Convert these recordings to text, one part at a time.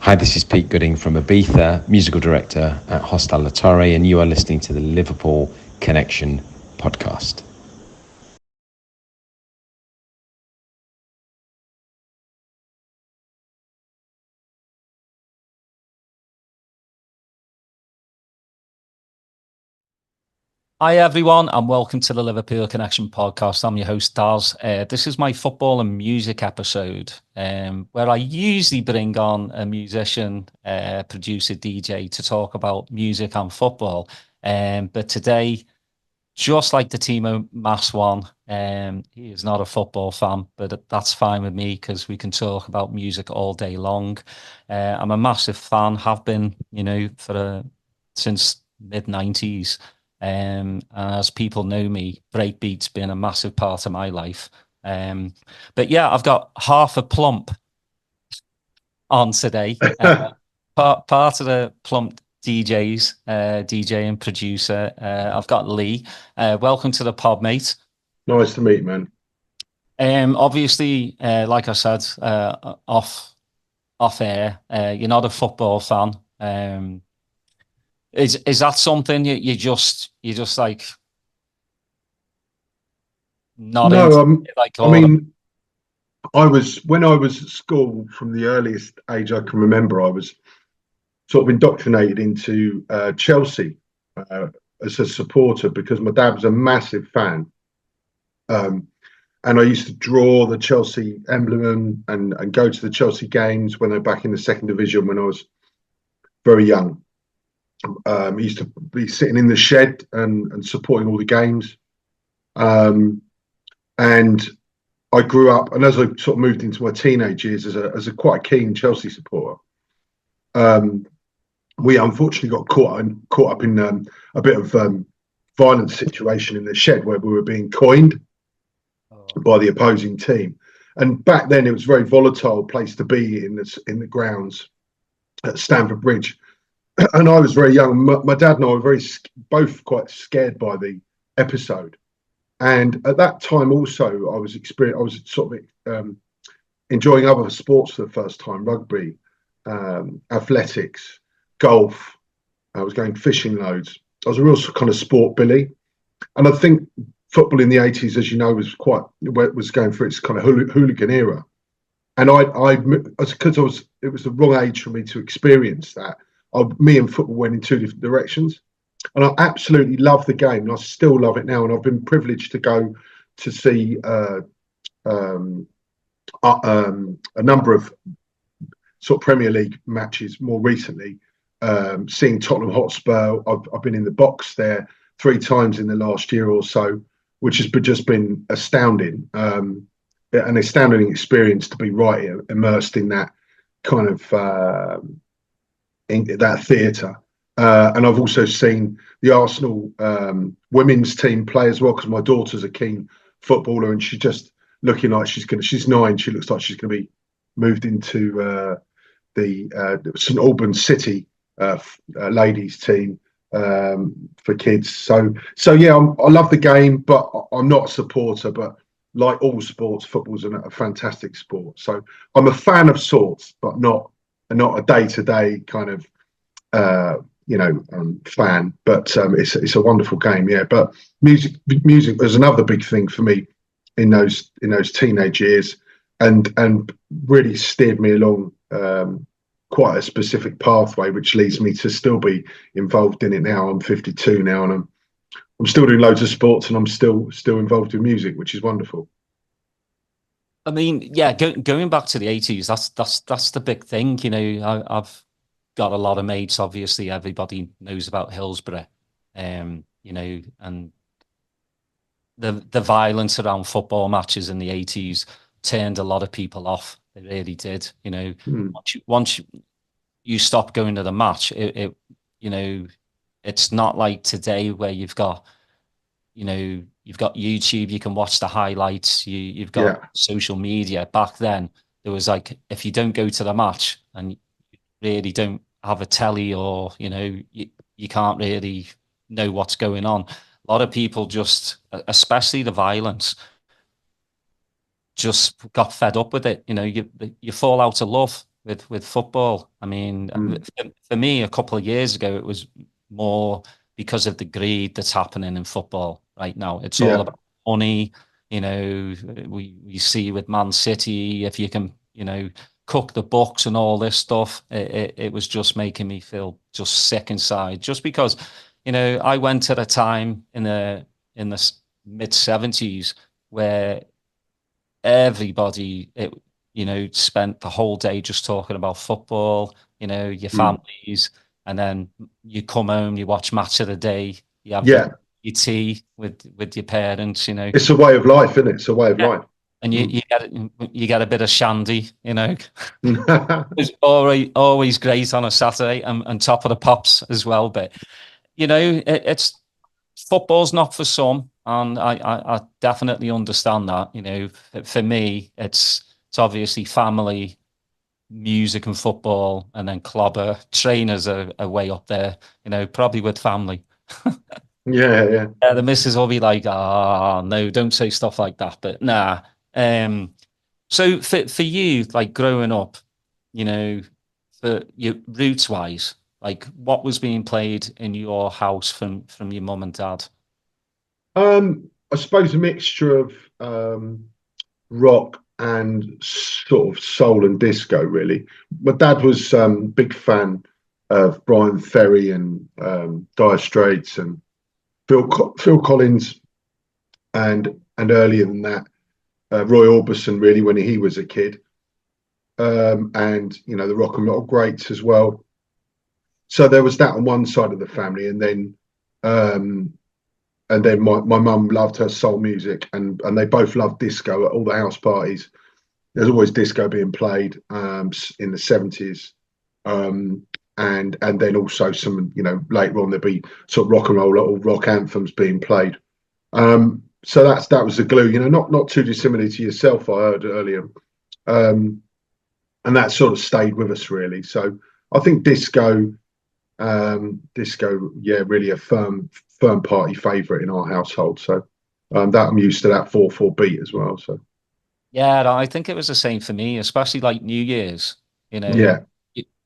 Hi, this is Pete Gooding from Ibiza, musical director at Hostel La Torre, and you are listening to the Liverpool Connection Podcast. Hi everyone, and welcome to the Liverpool Connection Podcast. I'm your host Daz. This is my football and music episode, where I usually bring on a musician, producer, DJ to talk about music and football. But today, just like the Timo Mass one, he is not a football fan, but that's fine with me because we can talk about music all day long. I'm a massive fan, have been, since mid-90s. As people know me, breakbeat's been a massive part of my life. But yeah, I've got half a Plump on today. Part of the Plump DJs, DJ and producer. I've got Lee. Welcome to the pod, mate. Nice to meet you, man. Obviously, like I said, off air, you're not a football fan. Is that something you just like not No, into? when I was at school, from the earliest age I can remember, I was sort of indoctrinated into Chelsea as a supporter because my dad was a massive fan, and I used to draw the Chelsea emblem and go to the Chelsea games when they were back in the second division when I was very young. I used to be sitting in the shed and supporting all the games. And I grew up, and as I sort of moved into my teenage years as a quite keen Chelsea supporter, we unfortunately got caught up in a bit of violent situation in the shed where we were being coined by the opposing team. And back then it was a very volatile place to be in the grounds at Stamford Bridge. And I was very young. My dad and I were both quite scared by the episode. And at that time, also, I was sort of enjoying other sports for the first time: rugby, athletics, golf. I was going fishing loads. I was a real kind of sport Billy. And I think football in the 80s, as you know, was going through its kind of hooligan era. And it was the wrong age for me to experience that. Me and football went in two different directions, and I absolutely love the game, and I still love it now. And I've been privileged to go to see a number of sort of Premier League matches more recently. Seeing Tottenham Hotspur, I've been in the box there 3 times in the last year or so, which has just been astounding. An astounding experience to be right immersed in that kind of. In that theatre, and I've also seen the Arsenal women's team play as well because my daughter's a keen footballer and she's just looking like she's 9. She looks like she's going to be moved into the St Albans City ladies team for kids. So yeah, I love the game, but I'm not a supporter. But like all sports, football's a fantastic sport. So I'm a fan of sorts, but not a day-to-day kind of fan, but it's a wonderful game, yeah. But music was another big thing for me in those teenage years, and really steered me along quite a specific pathway, which leads me to still be involved in it now. I'm 52 now, and I'm still doing loads of sports, and I'm still involved in music, which is wonderful. I mean, yeah, going back to the 80s, that's the big thing. I've got a lot of mates. Obviously, everybody knows about Hillsborough, and the violence around football matches in the 80s turned a lot of people off. They really did. Once you stop going to the match, it's not like today where you've got YouTube, you can watch the highlights, you've got social media. Back then, there was like, if you don't go to the match and you really don't have a telly, or, you can't really know what's going on. A lot of people just, especially the violence, just got fed up with it. You fall out of love with football. I mean, for me, a couple of years ago, it was more because of the greed that's happening in football right now. It's all about money. You know, we see with Man City, if you can, you know, cook the books and all this stuff, it was just making me feel just sick inside. Just because, you know, I went at a time in the mid-70s where everybody, you know, spent the whole day just talking about football, you know, your families, and then you come home, you watch Match of the Day, you have your tea with your parents, you know. It's a way of life, isn't it? It's a way of life. And you get a bit of shandy, you know. It's always great on a Saturday, and top of the pops as well. But you know, it's football's not for some, and I definitely understand that. You know, for me, it's obviously family, music, and football, and then clobber. Trainers are way up there. You know, probably with family. Yeah. The missus will be like, "Ah, no, don't say stuff like that." But nah. So for you, like growing up, you know, for your roots wise, like what was being played in your house from your mum and dad? I suppose a mixture of rock and sort of soul and disco, really. My dad was big fan of Brian Ferry and Dire Straits and Phil Collins, and earlier than that, Roy Orbison, really, when he was a kid, and you know, the rock and roll greats as well. So there was that on one side of the family, and then my mum loved her soul music, and they both loved disco at all the house parties. There's always disco being played in the 70s, and then also some, you know, later on there'd be sort of rock and roll or rock anthems being played. So that was the glue, you know, not too dissimilar to yourself, I heard earlier, and that sort of stayed with us, really. So I think disco, really a firm party favourite in our household. So that I'm used to that 4/4 beat as well. So yeah, I think it was the same for me, especially like New Year's. You know, yeah,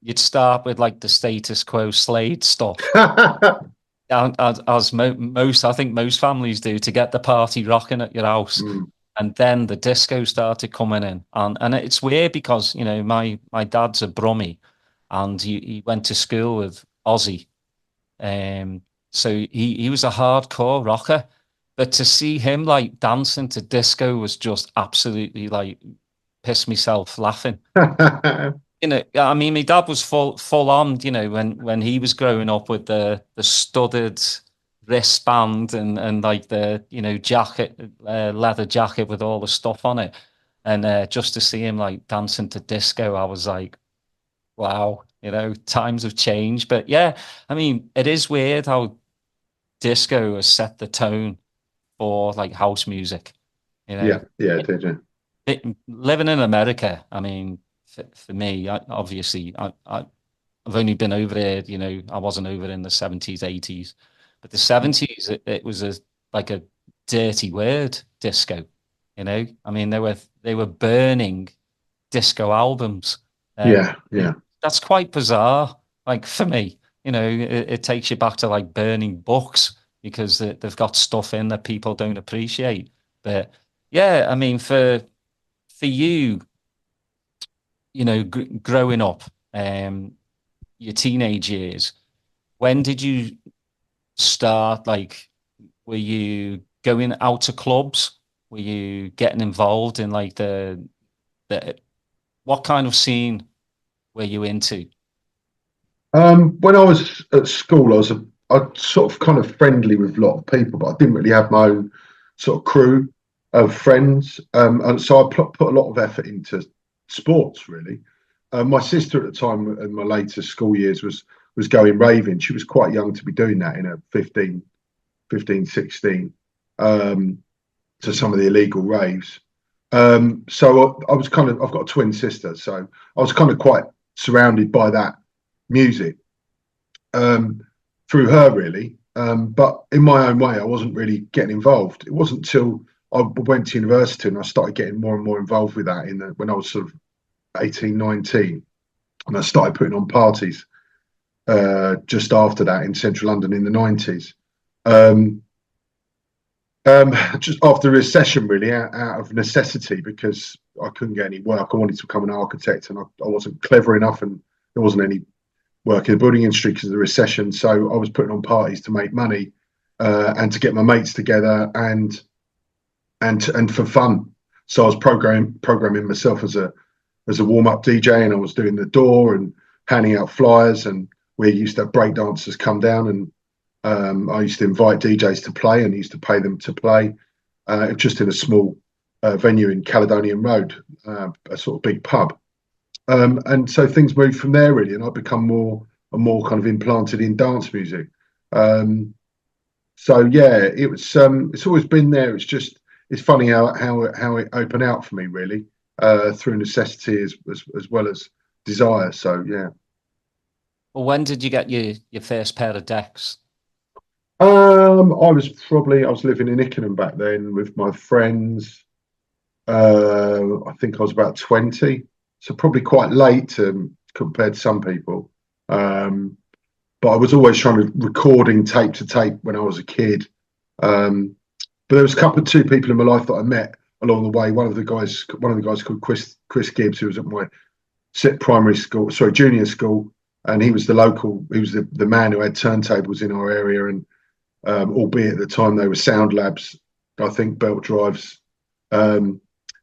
you'd start with like the Status Quo Slade stuff. As most, I think most families do, to get the party rocking at your house. And then the disco started coming in. And it's weird because, you know, my dad's a Brummie, and he went to school with Ozzy. So he was a hardcore rocker. But to see him like dancing to disco was just absolutely like piss myself laughing. You know, I mean, my dad was full on, you know, when he was growing up with the studded wristband and like the, you know, jacket, leather jacket with all the stuff on it. And just to see him like dancing to disco, I was like, wow, you know, times have changed. But yeah, I mean, it is weird how disco has set the tone for like house music, you know. yeah, it did, yeah. Living in America, I mean, for me, I've only been over there, you know, I wasn't over in the 70s, 80s, but the 70s, it was like a dirty word, disco, you know. I mean, they were burning disco albums. Yeah. That's quite bizarre, like for me, you know. It takes you back to like burning books because they've got stuff in that people don't appreciate. But yeah, I mean, for you, you know, growing up, your teenage years, when did you start? Like, were you going out to clubs? Were you getting involved in like the what kind of scene were you into? When I was at school, I sort of kind of friendly with a lot of people, but I didn't really have my own sort of crew of friends. And so I put a lot of effort into sports, really. My sister at the time, in my later school years, was going raving. She was quite young to be doing that in her 15, 16, to some of the illegal raves. So I was kind of, I've got a twin sister, so I was kind of quite surrounded by that music through her, really. But in my own way, I wasn't really getting involved. It wasn't until I went to university and I started getting more and more involved with that when I was sort of 18, 19. and I started putting on parties just after that in central London in the 90s. Just after a recession, really, out of necessity, because I couldn't get any work. I wanted to become an architect, and I wasn't clever enough, and there wasn't any work in the building industry because of the recession. So I was putting on parties to make money and to get my mates together and for fun. So I was programming myself as a warm-up DJ, and I was doing the door and handing out flyers, and we used to have break dancers come down, and I used to invite DJs to play and used to pay them to play just in a small venue in Caledonian Road, a sort of big pub. And so things moved from there, really, and I've become more and more kind of implanted in dance music. So yeah, it was. It's always been there. It's funny how it opened out for me, really, through necessity as well as desire. So yeah. Well, when did you get your first pair of decks? I was living in Ickenham back then with my friends. I think I was about 20, so probably quite late compared to some people. But I was always trying to recording tape to tape when I was a kid. But there was two people in my life that I met along the way. One of the guys called Chris Gibbs, who was at my junior school, and he was the man who had turntables in our area, and albeit at the time they were sound labs, I think, belt drives. And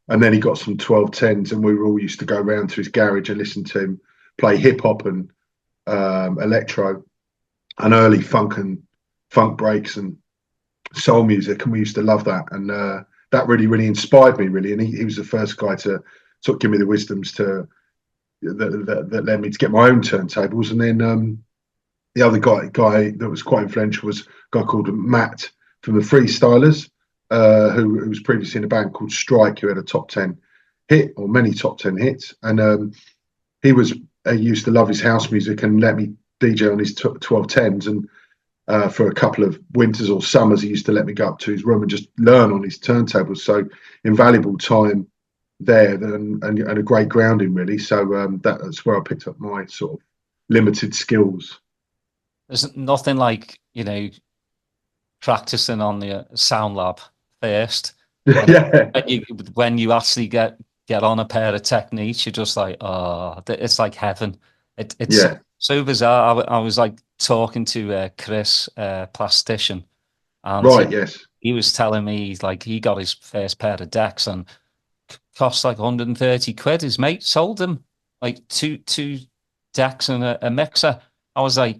then he got some 1210s, and we were all used to go round to his garage and listen to him play hip hop and electro and early funk breaks and soul music, and we used to love that. And that really inspired me, really. And he was the first guy to sort of give me the wisdoms that led me to get my own turntables. And then the other guy that was quite influential was a guy called Matt from the Freestylers, who was previously in a band called Strike, who had a top 10 hit, or many top 10 hits. And he used to love his house music and let me DJ on his 1210s. And for a couple of winters or summers, he used to let me go up to his room and just learn on his turntables. So invaluable time there, and a great grounding, really. So that's where I picked up my sort of limited skills. There's nothing like, practicing on the sound lab first. When you actually get on a pair of techniques, you're just like, oh, it's like heaven. It's so bizarre. I was like talking to Chris, plastician, and he was telling me like he got his first pair of decks and cost like 130 quid. His mate sold him like two decks and a mixer. I was like,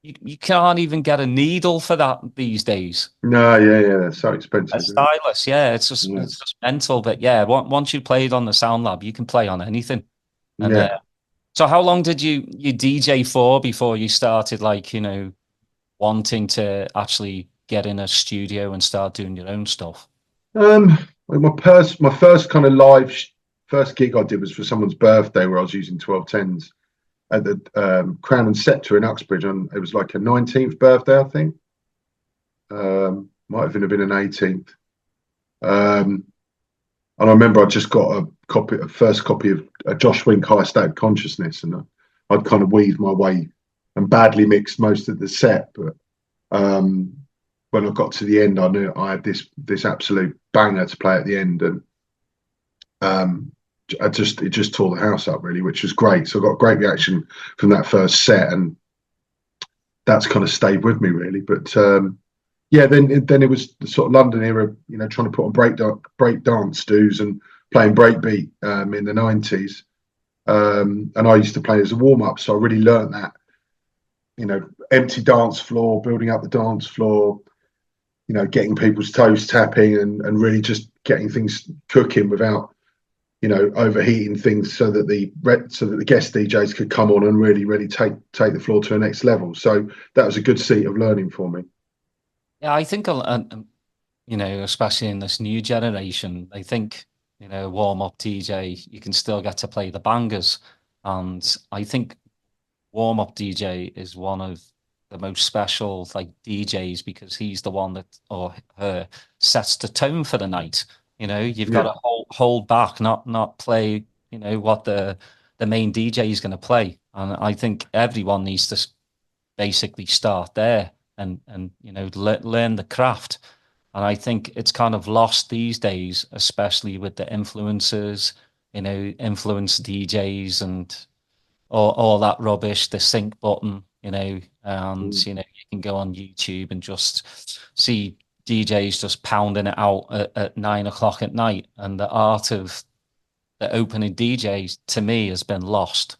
you can't even get a needle for that these days. No, yeah, they're so expensive. A stylus, it's just mental. But yeah, once you played on the Sound Lab, you can play on anything. And so how long did you DJ for before you started, like, wanting to actually get in a studio and start doing your own stuff? My first kind of first gig I did was for someone's birthday, where I was using 1210s at the Crown and Scepter in Uxbridge, and it was like a 19th birthday, I think. Might have been an 18th. And I remember I just got a first copy of a Josh Wink High State of Consciousness, and I'd kind of weaved my way and badly mixed most of the set. But when I got to the end, I knew I had this absolute banger to play at the end, and it just tore the house up, really, which was great. So I got a great reaction from that first set, and that's kind of stayed with me, really. But then it was the sort of London era, trying to put on break dance dues and playing breakbeat in the 90s. And I used to play as a warm up, so I really learned that, empty dance floor, building up the dance floor, getting people's toes tapping and really just getting things cooking without overheating things, so that the guest DJs could come on and really take the floor to the next level. So that was a good seat of learning for me. Yeah, I think, especially in this new generation, I think, warm-up DJ, you can still get to play the bangers. And I think warm-up DJ is one of the most special, like, DJs, because he's the one that, or her, sets the tone for the night. You've got to hold back, not play, what the the main DJ is going to play. And I think everyone needs to basically start there and learn the craft. And I think it's kind of lost these days, especially with the influencers, influence DJs and all that rubbish, the sync button, and you can go on YouTube and just see DJs just pounding it out at 9 o'clock at night, and the art of the opening DJs to me has been lost.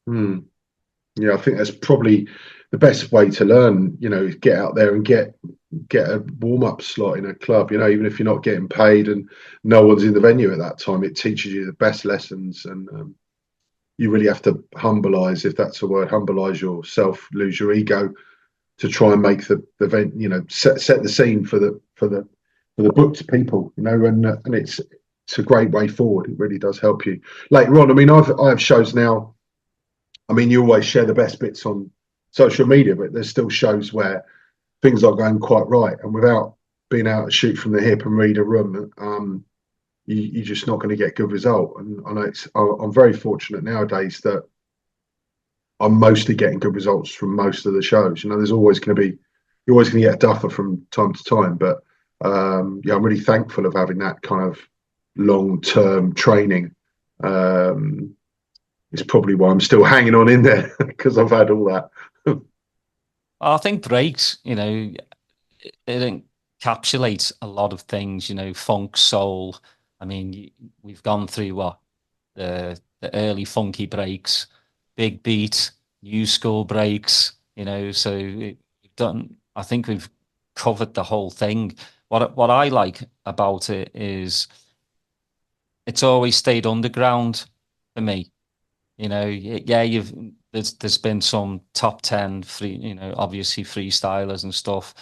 Yeah, I think that's probably the best way to learn, is get out there and get a warm-up slot in a club, even if you're not getting paid and no one's in the venue at that time. It teaches you the best lessons, and you really have to humbleize, if that's a word, humbleize yourself, lose your ego to try and make the event, set the scene for the booked people, and it's a great way forward. It really does help you. Later on, I mean, I have shows now. I mean, you always share the best bits on social media, but there's still shows where things are going quite right, and without being able to shoot from the hip and read a room, you're just not going to get good result. And I know I'm very fortunate nowadays that I'm mostly getting good results from most of the shows. There's always going to be, you're always going to get a duffer from time to time, but I'm really thankful of having that kind of long-term training. It's probably why I'm still hanging on in there, because I've had all that. I think breaks, it encapsulates a lot of things, funk, soul. I mean, we've gone through the early funky breaks, big beat, new school breaks, so we've done, I think we've covered the whole thing. What I like about it is it's always stayed underground for me. There's been some top 10 free, obviously freestylers and stuff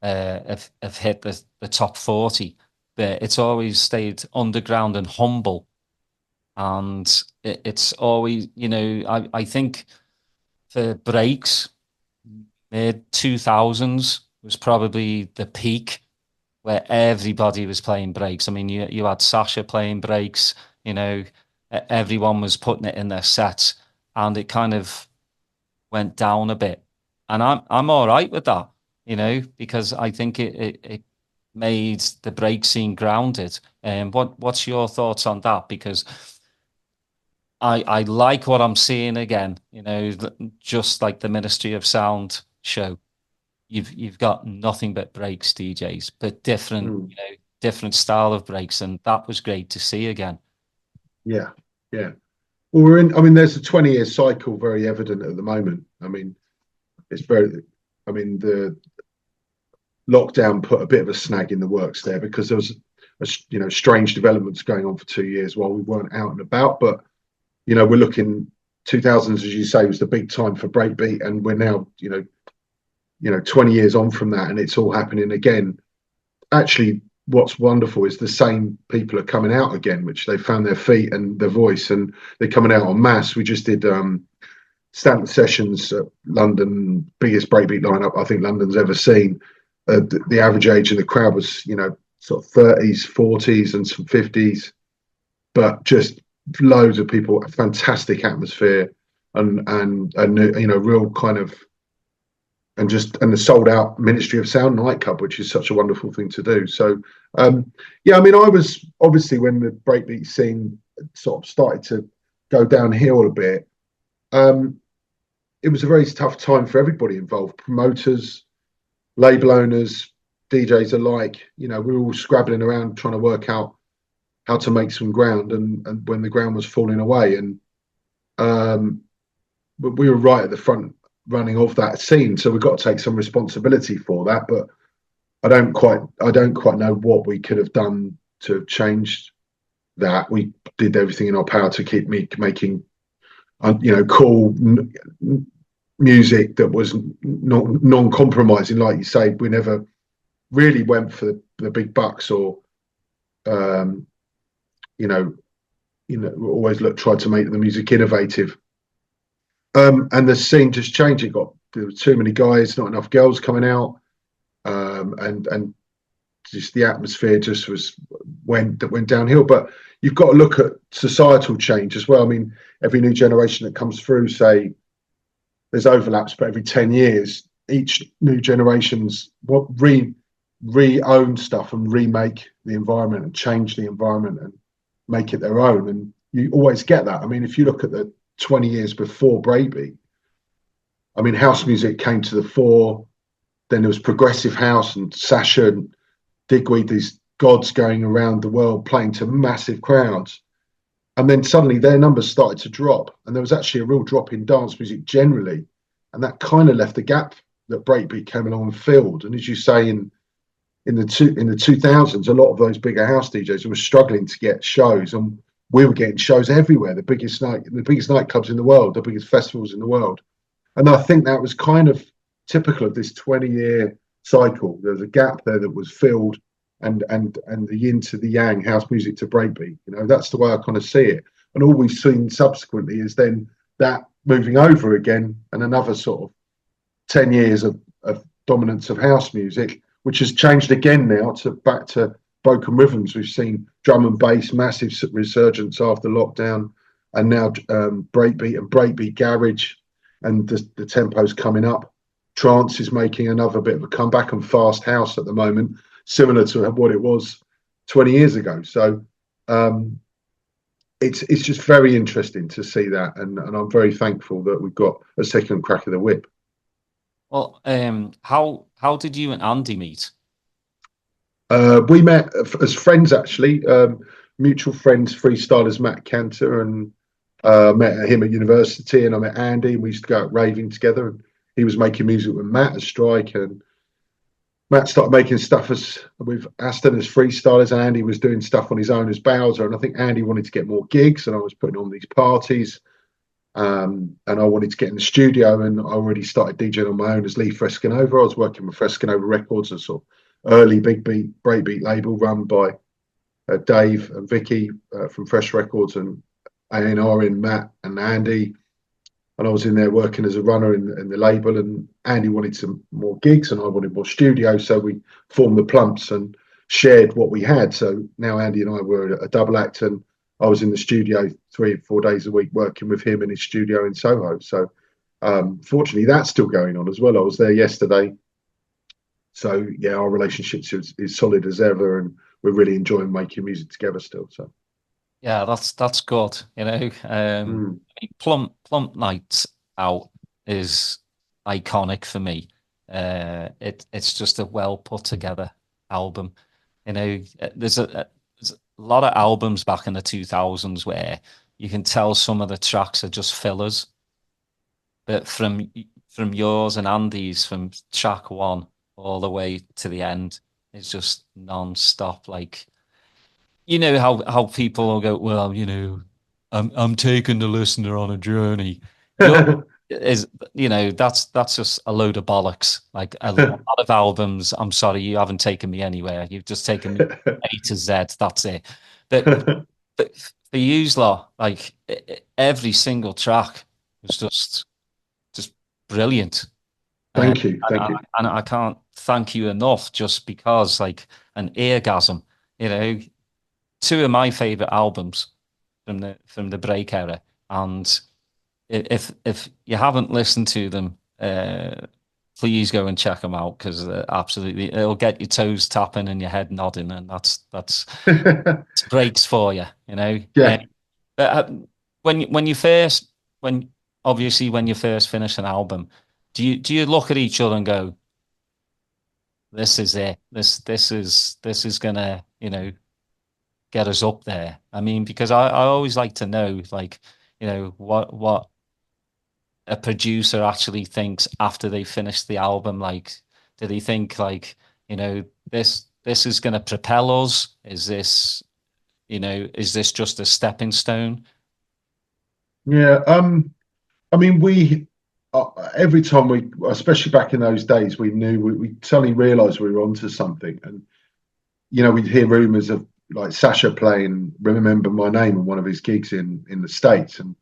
have hit the top 40, but it's always stayed underground and humble. And it's always, I think for breaks, mid 2000s was probably the peak where everybody was playing breaks. I mean, you had Sasha playing breaks, everyone was putting it in their sets, and it kind of went down a bit. And I'm all right with that, because I think it made the break scene grounded. And what's your thoughts on that? Because I like what I'm seeing again, just like the Ministry of Sound show. You've got nothing but breaks DJs, but different, different style of breaks, and that was great to see again. Yeah. Well, there's a 20-year cycle very evident at the moment. The lockdown put a bit of a snag in the works there, because there was strange developments going on for 2 years while we weren't out and about. But we're looking 2000s, as you say, was the big time for breakbeat, and we're now 20 years on from that, and it's all happening again. Actually, what's wonderful is the same people are coming out again, which they found their feet and their voice, and they're coming out en masse. We just did Stanton sessions at London, biggest breakbeat lineup I think London's ever seen. The average age of the crowd was sort of 30s, 40s, and some 50s, but just loads of people, a fantastic atmosphere, and real kind of, and the sold out Ministry of Sound nightclub, which is such a wonderful thing to do. So I was obviously, when the breakbeat scene sort of started to go downhill a bit, it was a very tough time for everybody involved, promoters, label owners, DJs alike. We were all scrabbling around trying to work out how to make some ground, and when the ground was falling away, and we were right at the front running of that scene, so we've got to take some responsibility for that. But I don't quite know what we could have done to change that. We did everything in our power to keep making cool music that was non-compromising. Like you say, we never really went for the big bucks, or always tried to make the music innovative. And the scene just changed. There were too many guys, not enough girls coming out, and just the atmosphere just went downhill. But you've got to look at societal change as well. I mean, every new generation that comes through, say, there's overlaps, but every 10 years, each new generation's re-own stuff and remake the environment and change the environment and make it their own. And you always get that. I mean, if you look at the 20 years before breakbeat, I mean, house music came to the fore. Then there was progressive house and Sasha and Digweed, these gods going around the world playing to massive crowds. And then suddenly their numbers started to drop. And there was actually a real drop in dance music generally. And that kind of left a gap that breakbeat came along and filled. And as you say, in the 2000s, a lot of those bigger house DJs were struggling to get shows. And we were getting shows everywhere, the biggest nightclubs in the world, the biggest festivals in the world. And I think that was kind of typical of this 20-year cycle. There's a gap there that was filled, and the yin to the yang, house music to breakbeat. You know, that's the way I kind of see it. And all we've seen subsequently is then that moving over again, and another sort of 10 years of dominance of house music, which has changed again now to back to broken rhythms. We've seen drum and bass, massive resurgence after lockdown, and now breakbeat and breakbeat garage, and the tempo's coming up. Trance is making another bit of a comeback, and fast house at the moment, similar to what it was 20 years ago. So it's just very interesting to see that, and I'm very thankful that we've got a second crack of the whip. Well, how did you and Andy meet? We met as friends, actually, mutual friends, freestylers Matt Cantor, and met him at university, and I met Andy, and we used to go out raving together. And he was making music with Matt as Strike, and Matt started making stuff with Aston as freestylers, and Andy was doing stuff on his own as Bowser. And I think Andy wanted to get more gigs, and I was putting on these parties, and I wanted to get in the studio, and I already started DJing on my own as Lee Frescanova. I was working with Frescanova Records, a sort of early big beat, breakbeat label run by Dave and Vicky from Fresh Records, and A&R in Matt and Andy. And I was in there working as a runner in the label, and Andy wanted some more gigs and I wanted more studio. So we formed the Plumps and shared what we had. So now Andy and I were a double act, and I was in the studio 3 or 4 days a week working with him in his studio in Soho. So fortunately, that's still going on as well. I was there yesterday. So yeah, our relationship is solid as ever, and we're really enjoying making music together still. So. Yeah, that's good. You know, I mean, Plump Nights Out is iconic for me. It's just a well put together album. You know, there's a lot of albums back in the 2000s where you can tell some of the tracks are just fillers, but from yours and Andy's, from track one all the way to the end, it's just non-stop. Like, you know how people will go, well, you know, I'm taking the listener on a journey. That's just a load of bollocks. Like a lot of albums, I'm sorry, you haven't taken me anywhere. You've just taken me A to Z. That's it. But for you lot, like every single track was just brilliant. Thank you. And I can't thank you enough, just because, like, an eargasm, you know. 2 of my favorite albums from the break era, and if you haven't listened to them, please go and check them out, because absolutely, it'll get your toes tapping and your head nodding, and that's breaks for you, you know. Yeah. When you first finish an album, do you look at each other and go, this is it, this is gonna, you know, get us up there? I mean, because I always like to know, like, you know, what a producer actually thinks after they finish the album. Like, do they think, like, you know, this is going to propel us? Is this just a stepping stone? Yeah. I mean, we every time we, especially back in those days, we knew we suddenly realised we were onto something, and you know, we'd hear rumours of like Sasha playing "Remember My Name" on one of his gigs in the States, and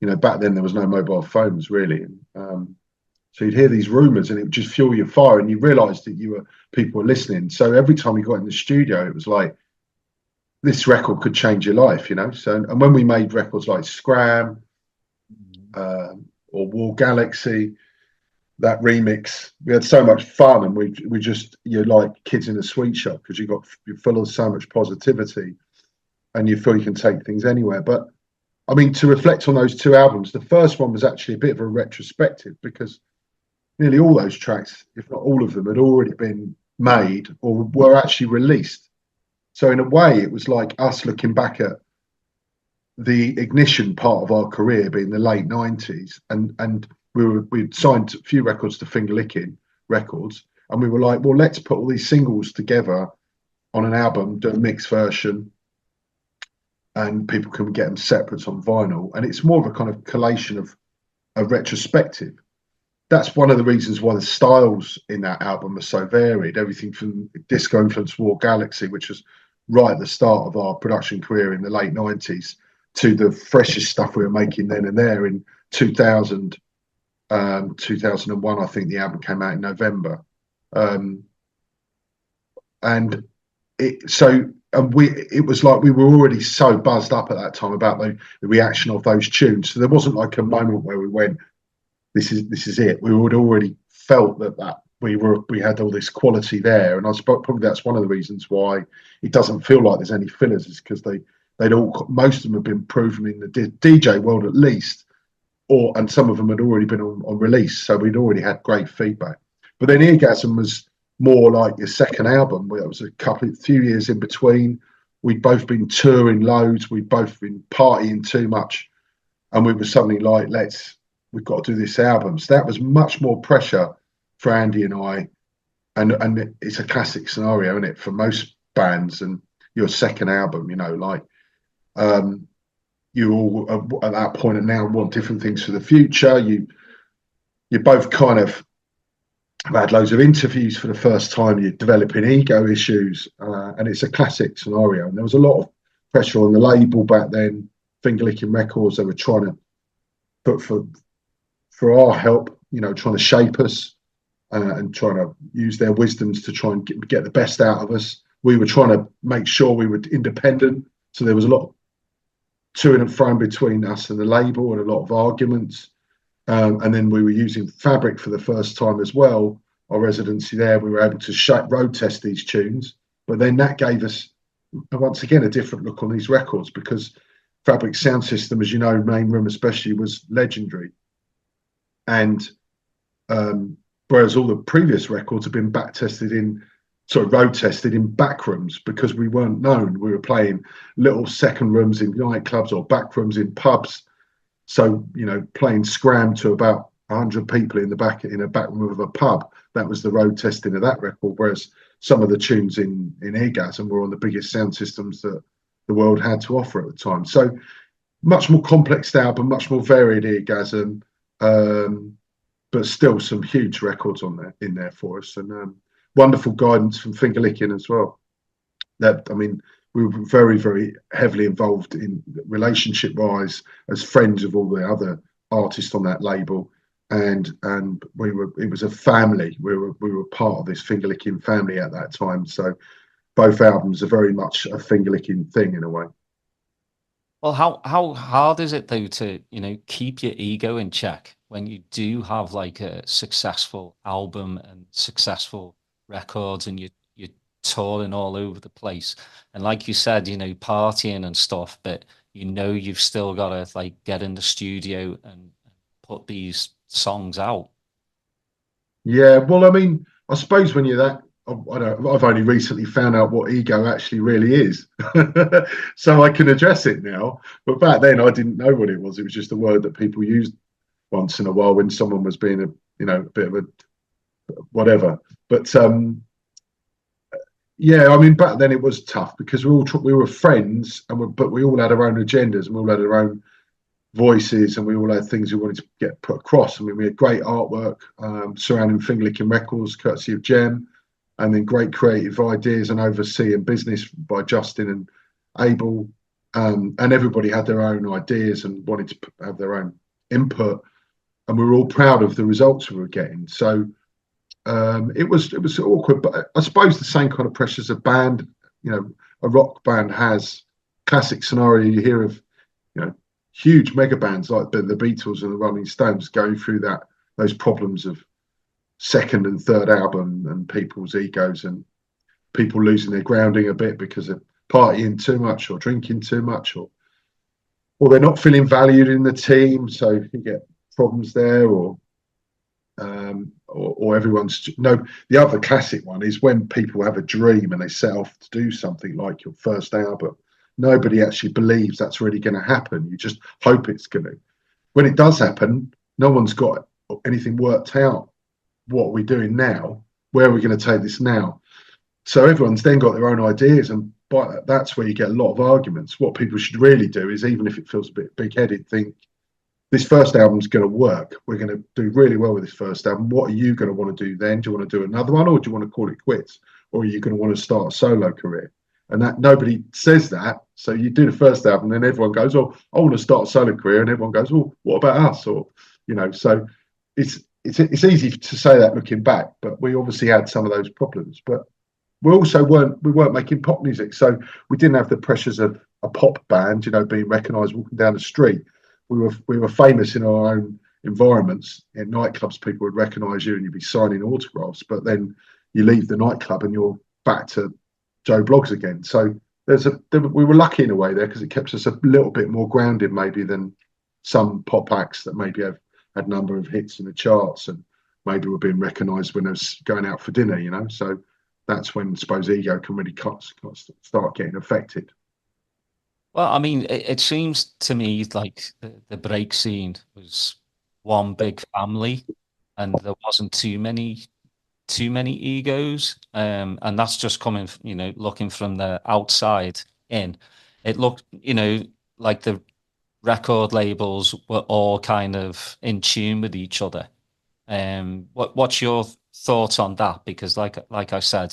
you know, back then there was no mobile phones really, and so you'd hear these rumours, and it would just fuel your fire, and you realised that people were listening. So every time we got in the studio, it was like, this record could change your life, you know. So, and when we made records like Scram or War Galaxy, that remix, we had so much fun, and we just, you're like kids in a sweet shop because you're full of so much positivity, and you feel you can take things anywhere. But I mean, to reflect on those two albums, the first one was actually a bit of a retrospective because nearly all those tracks, if not all of them, had already been made or were actually released. So in a way, it was like us looking back at the ignition part of our career being the late 90s, and we'd signed a few records to Finger Licking Records, and we were like, well, let's put all these singles together on an album, do a mixed version, and people can get them separates on vinyl. And it's more of a kind of collation of a retrospective. That's one of the reasons why the styles in that album are so varied. Everything from disco influenced War Galaxy, which was right at the start of our production career in the late 90s, to the freshest stuff we were making then and there in 2000, 2001. I think the album came out in November. And it was like we were already so buzzed up at that time about the reaction of those tunes. So there wasn't like a moment where we went, this is it. We would already felt that we had all this quality there, and I suppose probably that's one of the reasons why it doesn't feel like there's any fillers, is because most of them have been proven in the DJ world at least, and some of them had already been on release, so we'd already had great feedback. But then Eargasm was more like your second album, where it was a few years in between. We'd both been touring loads, we'd both been partying too much, and we were suddenly like, we've got to do this album. So that was much more pressure for Andy and I, and it's a classic scenario, isn't it, for most bands, and your second album, you know, like you all at that point and now want different things for the future. You both kind of have had loads of interviews for the first time. You're developing ego issues, and it's a classic scenario. And there was a lot of pressure on the label back then, Finger Licking Records. They were trying to put for our help, you know, trying to shape us and trying to use their wisdoms to try and get the best out of us. We were trying to make sure we were independent, so there was a lot of to and fro between us and the label, and a lot of arguments. And then we were using Fabric for the first time as well. Our residency there, we were able to road test these tunes, but then that gave us once again a different look on these records, because Fabric's sound system, as you know, Main Room especially, was legendary. And whereas all the previous records have been road tested in back rooms, because we weren't known. We were playing little second rooms in nightclubs or back rooms in pubs. So, you know, playing Scram to about 100 people in a back room of a pub, that was the road testing of that record. Whereas some of the tunes in Eargasm were on the biggest sound systems that the world had to offer at the time. So much more complex album, much more varied Eargasm, but still some huge records in there for us, and wonderful guidance from Finger Licking as well. We were very, very heavily involved in relationship-wise as friends of all the other artists on that label, and it was a family. We were part of this Finger Licking family at that time. So both albums are very much a Finger Licking thing in a way. Well, how hard is it though to, you know, keep your ego in check when you do have like a successful album and successful records, and you're touring all over the place, and like you said, you know, partying and stuff, but you know you've still got to like get in the studio and put these songs out? Yeah, well, I mean, I suppose when you're that, I've only recently found out what ego actually really is, so I can address it now. But back then, I didn't know what it was. It was just a word that people used once in a while when someone was being a bit of a whatever. But yeah, I mean, back then it was tough because we were friends, but we all had our own agendas, and we all had our own voices, and we all had things we wanted to get put across. I mean, we had great artwork surrounding Finger Licking Records, courtesy of Gem, and then great creative ideas and overseeing business by Justin and Abel, and everybody had their own ideas and wanted to have their own input, and we were all proud of the results we were getting. So it was awkward, but I suppose the same kind of pressures a band, you know, a rock band has classic scenario you hear of, huge mega bands like the Beatles and the Rolling Stones going through those problems of second and third album and people's egos and people losing their grounding a bit because of partying too much or drinking too much or they're not feeling valued in the team, so you get problems there, or everyone's the other classic one is when people have a dream and they set off to do something like your first album. Nobody actually believes that's really going to happen. You just hope it's going to. When it does happen, no one's got anything worked out. What are we doing now? Where are we going to take this now? So everyone's then got their own ideas, and that's where you get a lot of arguments. What people should really do is, even if it feels a bit big-headed, think this first album's going to work. We're going to do really well with this first album. What are you going to want to do then? Do you want to do another one, or do you want to call it quits? Or are you going to want to start a solo career? And that nobody says that. So you do the first album, and then everyone goes, "Oh, I want to start a solo career," and everyone goes, "Oh, what about us?" Or so it's easy to say that looking back, but we obviously had some of those problems. But we weren't making pop music, so we didn't have the pressures of a pop band, being recognised walking down the street. We were famous in our own environments. In nightclubs, people would recognise you and you'd be signing autographs, but then you leave the nightclub and you're back to Joe Bloggs again. So we were lucky in a way there, because it kept us a little bit more grounded maybe than some pop acts that maybe had a number of hits in the charts and maybe were being recognised when they was going out for dinner, So that's when, I suppose, ego can really start getting affected. Well, I mean, it seems to me like the break scene was one big family, and there wasn't too many egos, and that's just coming, looking from the outside in. It looked, like the record labels were all kind of in tune with each other. What's your thoughts on that? Because like I said,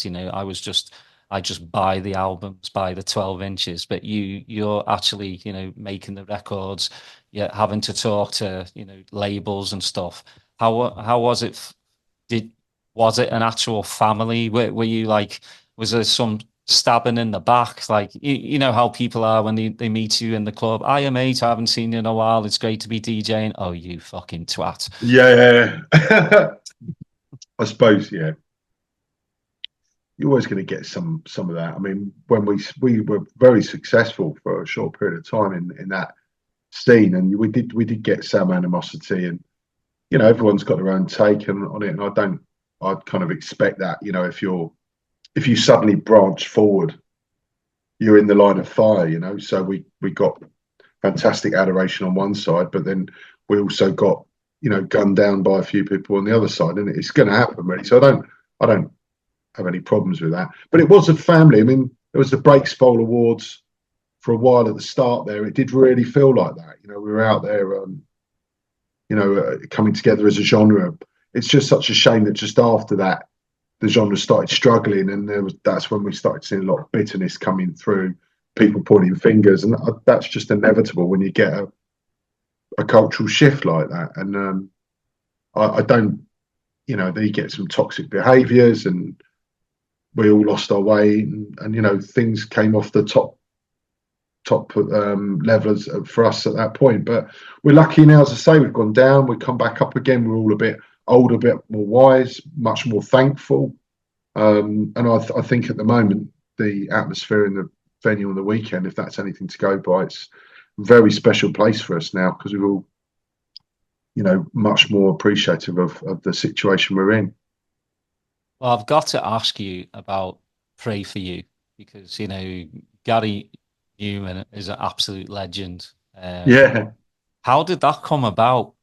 I just buy the albums, buy the 12 inches, but you're actually, making the records, you're having to talk to, labels and stuff. How was it? Was it an actual family? Were you like, was there some stabbing in the back? Like, you know how people are when they meet you in the club. Hiya, mate, I haven't seen you in a while. It's great to be DJing. Oh, you fucking twat. Yeah. I suppose, yeah. You're always going to get some of that. I mean, when we were very successful for a short period of time in that scene, and we did get some animosity, and everyone's got their own take on it, and I'd kind of expect that, if you suddenly branch forward, you're in the line of fire, So we got fantastic adoration on one side, but then we also got, gunned down by a few people on the other side, and it's going to happen, really. So I don't have any problems with that. But it was a family. I mean, there was the Breaks Bowl Awards for a while at the start there. It did really feel like that. We were out there, coming together as a genre. It's just such a shame that just after that, the genre started struggling, and that's when we started seeing a lot of bitterness coming through, people pointing fingers, and that's just inevitable when you get a cultural shift like that. And I don't, they get some toxic behaviours, and we all lost our way, and things came off the top levels for us at that point. But we're lucky now, as I say, we've gone down, we've come back up again. We're all a bit older, a bit more wise, much more thankful. And I think at the moment, the atmosphere in the venue on the weekend, if that's anything to go by, it's a very special place for us now, because we're all, much more appreciative of the situation we're in. Well, I've got to ask you about Pray For You, because, Gary Newman is an absolute legend. Yeah. How did that come about?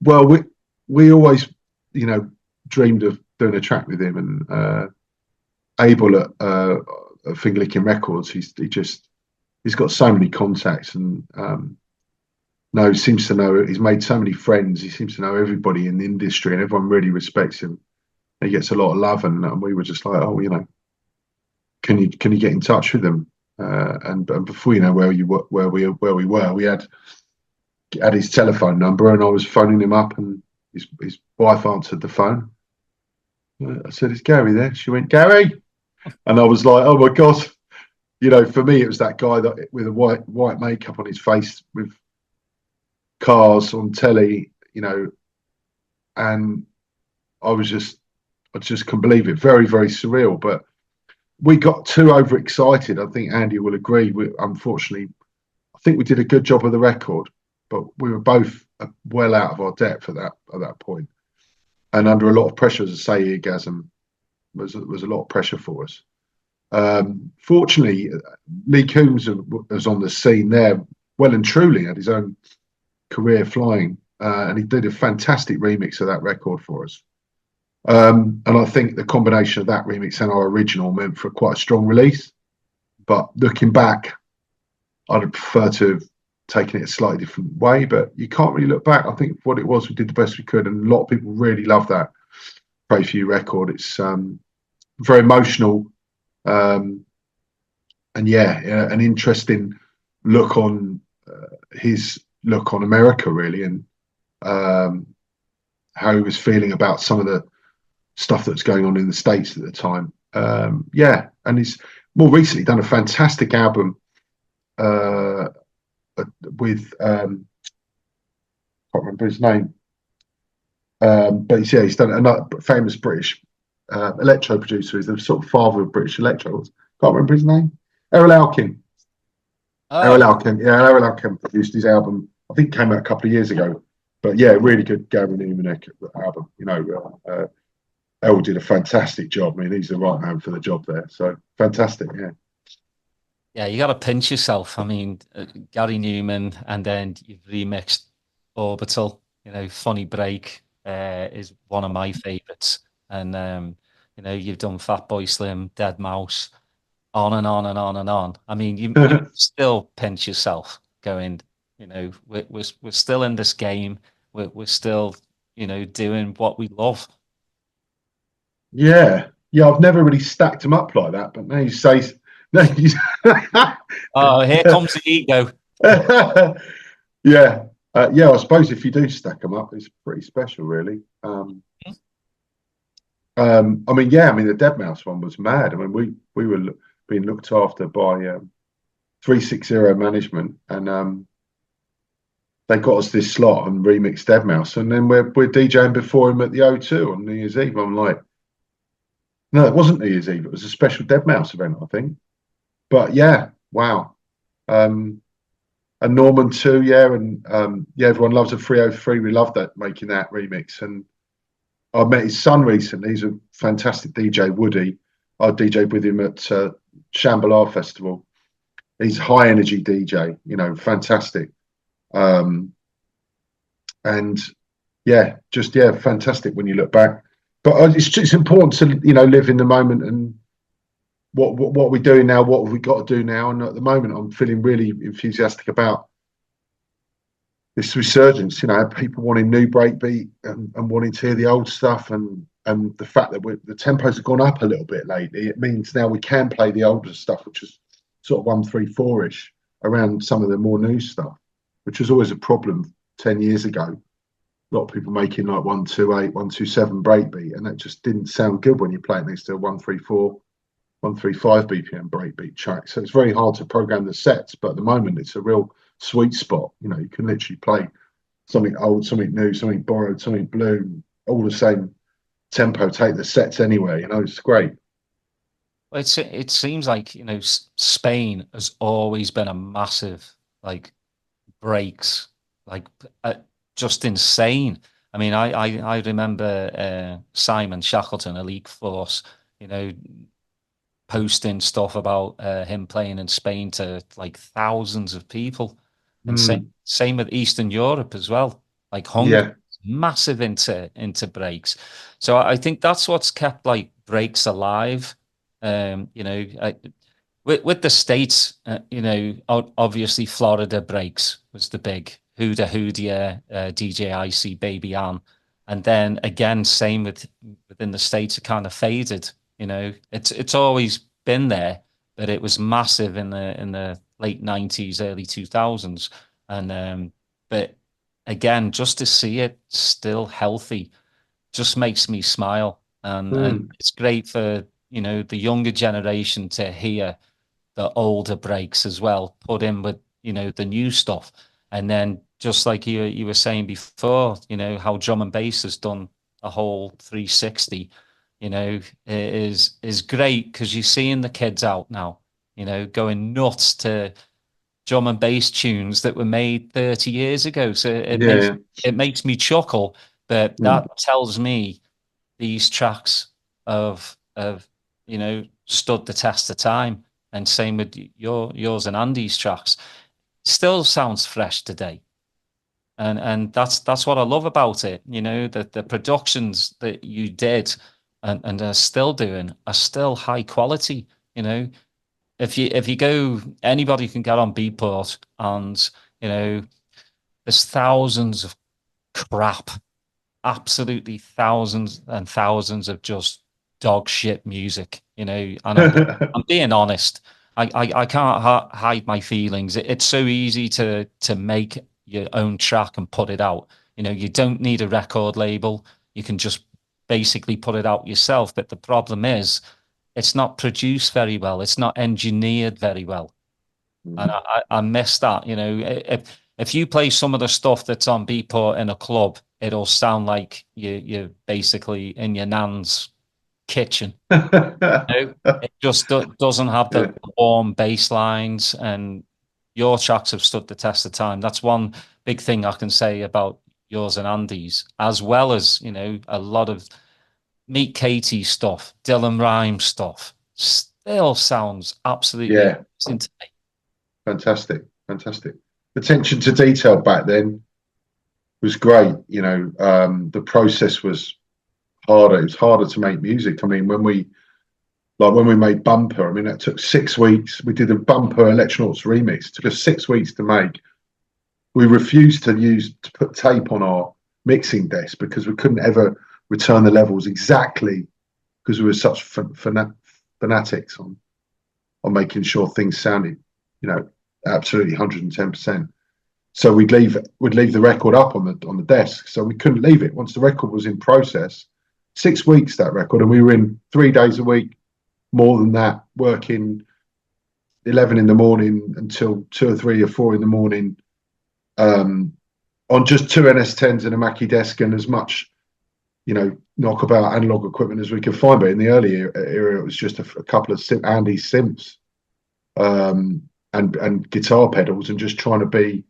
Well, we always, dreamed of doing a track with him, and Abel at Finger Licking Records, he's got so many contacts, and seems to know, he's made so many friends. He seems to know everybody in the industry, and everyone really respects him. He gets a lot of love, and we were just like, oh, can you get in touch with them? And before you know where we were, we had his telephone number, and I was phoning him up, and his wife answered the phone. I said, "Is Gary there?" She went, "Gary, And I was like, oh my God, for me, it was that guy that with a white makeup on his face with cars on telly, and I just couldn't believe it. Very, very surreal. But we got too overexcited. I think Andy will agree. Unfortunately, I think we did a good job of the record, but we were both well out of our depth at that point, and under a lot of pressure. As I say, Eargasm was a lot of pressure for us. Fortunately, Lee Coombs was on the scene there, well and truly had his own career flying, and he did a fantastic remix of that record for us. And I think the combination of that remix and our original meant for quite a strong release. But looking back, I'd have preferred to have taken it a slightly different way. But you can't really look back. I think what it was, we did the best we could, and a lot of people really love that Pray For You record. It's very emotional, and an interesting look on his look on America, really, and how he was feeling about some of the stuff that's going on in the States at the time. And he's more recently done a fantastic album with I can't remember his name, but he's done another famous British electro producer. He's the sort of father of British electro. Can't remember his name. Errol Alkin. Errol Alkin produced his album. I think it came out a couple of years ago. But yeah, really good Gary Newman album. El did a fantastic job. I mean, he's the right man for the job there. So fantastic, yeah. Yeah, you got to pinch yourself. I mean, Gary Newman, and then you've remixed Orbital. Funny Break is one of my favorites. And, you've done Fatboy Slim, Dead Mouse, on and on and on and on. I mean, you still pinch yourself going, we're still in this game. We're still, doing what we love. Yeah. I've never really stacked them up like that, but now you say, oh, here comes the ego. Yeah. I suppose if you do stack them up, it's pretty special, really. The Dead Mouse one was mad. I mean, we were being looked after by 360 management, and they got us this slot and remixed Dead Mouse, and then we're DJing before him at the O2 on New Year's Eve. I'm like, no, it wasn't New Year's Eve. It was a special Dead Mouse event, I think. But yeah, wow. And Norman too, yeah, and everyone loves a 303. We love that, making that remix. And I met his son recently. He's a fantastic DJ, Woody. I DJed with him at Shambhala Festival. He's high energy DJ, fantastic. Fantastic when you look back. But it's important to live in the moment and what we're doing now, what have we got to do now. And at the moment, I'm feeling really enthusiastic about this resurgence. People wanting new breakbeat and wanting to hear the old stuff, and the fact that the tempos have gone up a little bit lately. It means now we can play the older stuff, which is sort of 134-ish, around some of the more new stuff, which was always a problem 10 years ago. A lot of people making like 128, 127 breakbeat, and that just didn't sound good when you play it next to a 134, 135 BPM breakbeat track. So it's very hard to program the sets, but at the moment it's a real sweet spot. You can literally play something old, something new, something borrowed, something blue, all the same tempo, take the sets anyway. It's great. Well, it seems like Spain has always been a massive breaks, just insane. I mean, I remember Simon Shackleton, Elite Force, posting stuff about him playing in Spain to thousands of people, and same with Eastern Europe as well. Hungary, massive into breaks. So I think that's what's kept breaks alive. With the States, obviously Florida breaks was the big Hoodia, DJ Icy, Baby Ann. And then again, same within the States, it kind of faded. It's always been there, but it was massive in the late 90s, early 2000s. And but again, just to see it still healthy just makes me smile. And it's great for you know, the younger generation to hear the older breaks as well, put in with, you know, the new stuff. And then just like you were saying before, you know, how drum and bass has done a whole 360, you know, is great, because you're seeing the kids out now, you know, going nuts to drum and bass tunes that were made 30 years ago. So it makes me chuckle, but that tells me these tracks of you know, stood the test of time. And same with yours and Andy's tracks. Still sounds fresh today. And that's what I love about it. You know, that the productions that you did and are still doing are still high quality. You know, if you go, anybody can get on Beatport, and you know, there's thousands of crap, absolutely thousands and thousands of just dog shit music. You know, and I'm being honest. I can't hide my feelings. It's so easy to make your own track and put it out. You know, you don't need a record label. You can just basically put it out yourself. But the problem is, it's not produced very well. It's not engineered very well. And I miss that. You know, if you play some of the stuff that's on Beatport in a club, it'll sound like you're basically in your nan's kitchen. You know? It just doesn't have the warm bass lines, and your tracks have stood the test of time. That's one big thing I can say about yours and Andy's, as well as, you know, a lot of Meet Katie stuff, Dylan Rhyme stuff, still sounds absolutely amazing to me. Fantastic. Attention to detail back then was great. You know, the process was harder. It was harder to make music. I mean, when we made Bumper, I mean, that took 6 weeks. We did a Bumper Electronauts remix. It took us 6 weeks to make. We refused to put tape on our mixing desk because we couldn't ever return the levels exactly, because we were such fanatics on making sure things sounded, you know, absolutely 110%. So we'd leave the record up on the desk. So we couldn't leave it once the record was in process. 6 weeks, that record, and we were in 3 days a week, more than that, working 11 in the morning until 2 or 3 or 4 in the morning, on just 2 NS10s and a Mackie desk and as much, you know, knockabout analog equipment as we could find. But in the early era, it was just a couple of Andy synths and guitar pedals, and just trying to be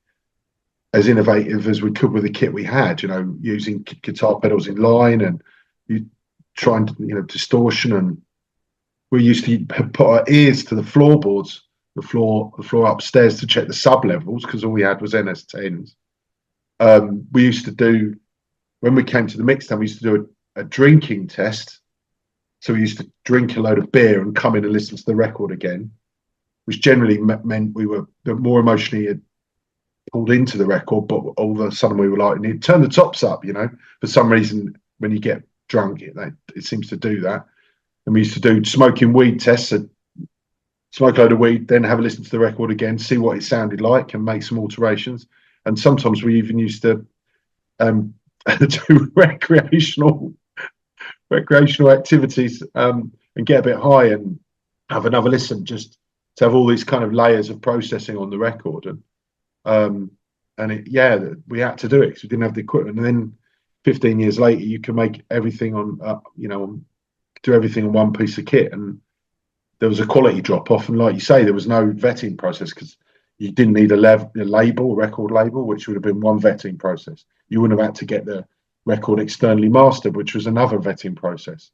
as innovative as we could with the kit we had, you know, using guitar pedals in line and trying to, you know, distortion. And we used to put our ears to the floorboards, the floor upstairs, to check the sub levels, because all we had was NS10s. We used to do, when we came to the mixdown, we used to do a drinking test. So we used to drink a load of beer and come in and listen to the record again, which generally meant we were more emotionally pulled into the record, but all of a sudden we were like, turn the tops up, you know. For some reason, when you get drunk, it seems to do that. And we used to do smoking weed tests. So smoke a load of weed, then have a listen to the record again, see what it sounded like, and make some alterations. And sometimes we even used to do recreational activities and get a bit high and have another listen, just to have all these kind of layers of processing on the record. And we had to do it because we didn't have the equipment. And then 15 years later, you can make everything do everything on one piece of kit, and there was a quality drop off. And like you say, there was no vetting process, because you didn't need a record label, which would have been one vetting process. You wouldn't have had to get the record externally mastered, which was another vetting process.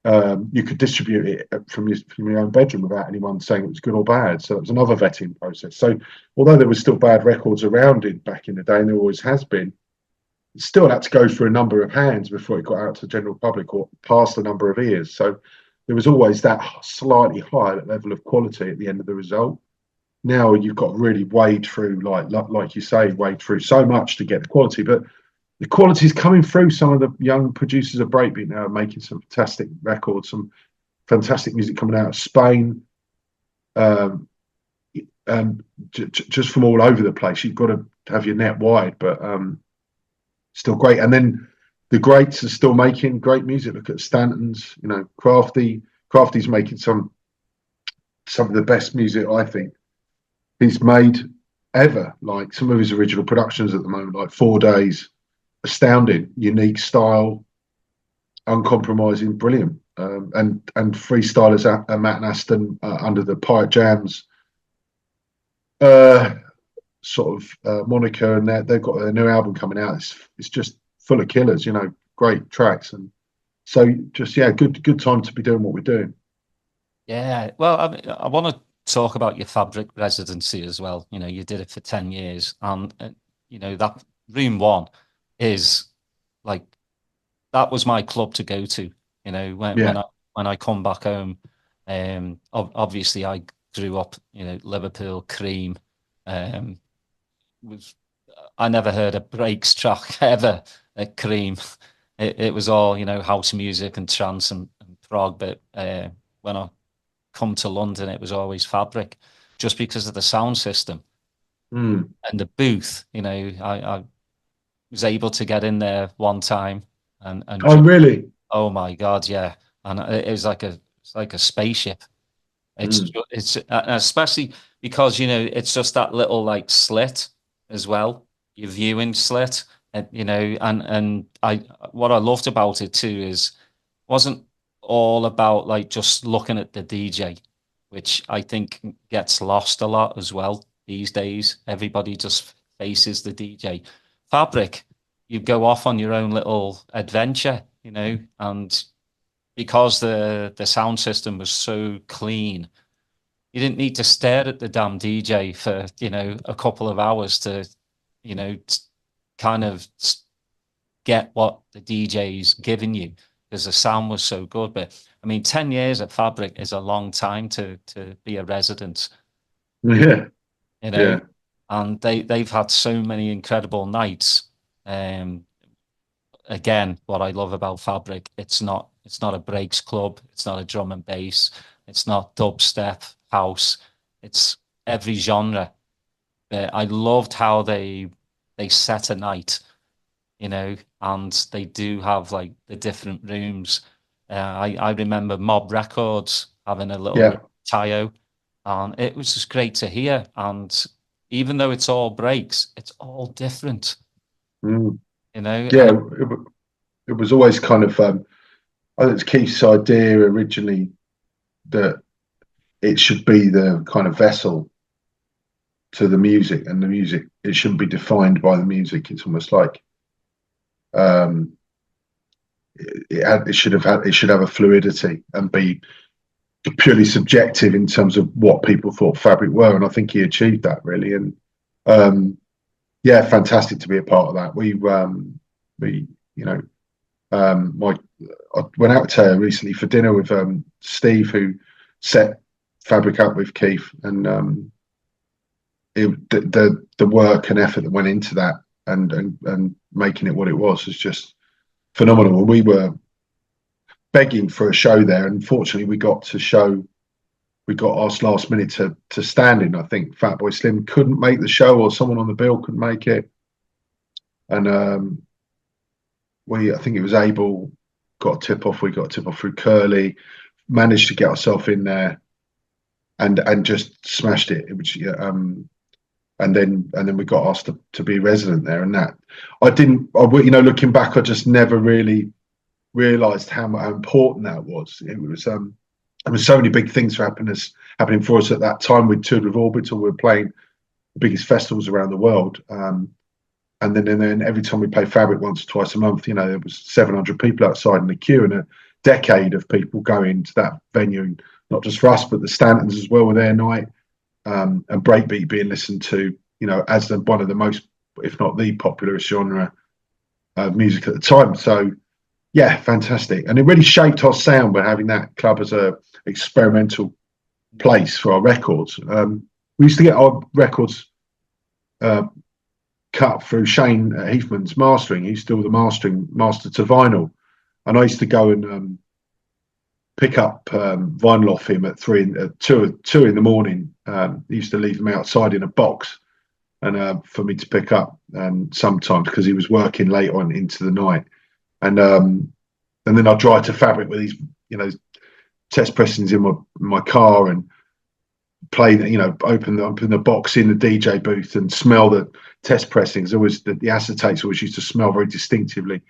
You could distribute it from your own bedroom without anyone saying it was good or bad. So it was another vetting process. So although there were still bad records around it back in the day, and there always has been, it still had to go through a number of hands before it got out to the general public or past a number of ears. So there was always that slightly higher level of quality at the end of the result. Now you've got to really wade through, like you say, wade through so much to get the quality. But the quality is coming through. Some of the young producers of breakbeat now are making some fantastic records, some fantastic music coming out of Spain, and just from all over the place. You've got to have your net wide, but still great. And then the greats are still making great music. Look at Stanton's, you know, Crafty, Crafty's making some of the best music I think he's made ever. Like some of his original productions at the moment, like 4 Days, astounding, unique style, uncompromising, brilliant. And freestylers at Matt and Aston under the Pirate Jams sort of moniker, and they've got a new album coming out. It's just full of killers, you know, great tracks, and so just good time to be doing what we're doing. Yeah, well, I want to talk about your Fabric residency as well. You know, you did it for 10 years, and you know that Room 1 is like, that was my club to go to. You know, when I come back home, obviously I grew up, you know, Liverpool cream. I never heard a breaks track ever at Cream. It was all, you know, house music and trance and prog. But when I come to London, it was always Fabric, just because of the sound system and the booth. You know, I was able to get in there one time and oh really? Oh my God, yeah. And it was like a spaceship. It's especially because, you know, it's just that little like slit as well, your viewing slit, and you know, and what I loved about it too is wasn't all about like just looking at the DJ, which I think gets lost a lot as well these days. Everybody just faces the DJ. Fabric, you go off on your own little adventure, you know, and because the sound system was so clean, you didn't need to stare at the damn DJ for, you know, a couple of hours to, you know, kind of get what the DJ's giving you, because the sound was so good. But I mean, 10 years at Fabric is a long time to be a resident. Yeah. You know, and they've had so many incredible nights. Again, what I love about Fabric, it's not a breaks club, it's not a drum and bass, it's not dubstep, house, it's every genre. I loved how they set a night, you know, and they do have like the different rooms. I remember Mob Records having a little Tayo, and it was just great to hear. And even though it's all breaks, it's all different. You know, yeah, it was always kind of I think it's Keith's idea originally that it should be the kind of vessel to the music, and the music, it shouldn't be defined by the music. It's almost like it should have a fluidity and be purely subjective in terms of what people thought Fabric were, and I think he achieved that really. And yeah, fantastic to be a part of that. We you know, I went out to recently for dinner with Steve, who set Fabric up with Keith, and the work and effort that went into that and making it what it was just phenomenal. We were begging for a show there, and fortunately we got asked last minute to stand in. I think Fatboy Slim couldn't make the show, or someone on the bill couldn't make it, and I think it was Abel got a tip off. We got a tip off through Curly, managed to get ourselves in there, and just smashed it. It was and then we got asked to be resident there, and that you know, looking back, I just never really realised how important that was. It was there were so many big things happening for us at that time. We toured with Orbital. We were playing the biggest festivals around the world. And then every time we played Fabric once or twice a month, you know, there was 700 people outside in the queue, and a decade of people going to that venue, not just for us, but the Stantons as well, were their night, and breakbeat being listened to, you know, as one of the most, if not the popularest genre of music at the time. So yeah, fantastic. And it really shaped our sound by having that club as a experimental place for our records. We used to get our records cut through Shane Heathman's mastering. He used to do all the master to vinyl, and I used to go and pick up vinyl off him at 2 in the morning. He used to leave them outside in a box, and for me to pick up, sometimes because he was working late on into the night, and then I'd drive to Fabric with these, you know, test pressings in my car and play, open the box in the DJ booth and smell the test pressings. Always the acetates always used to smell very distinctively,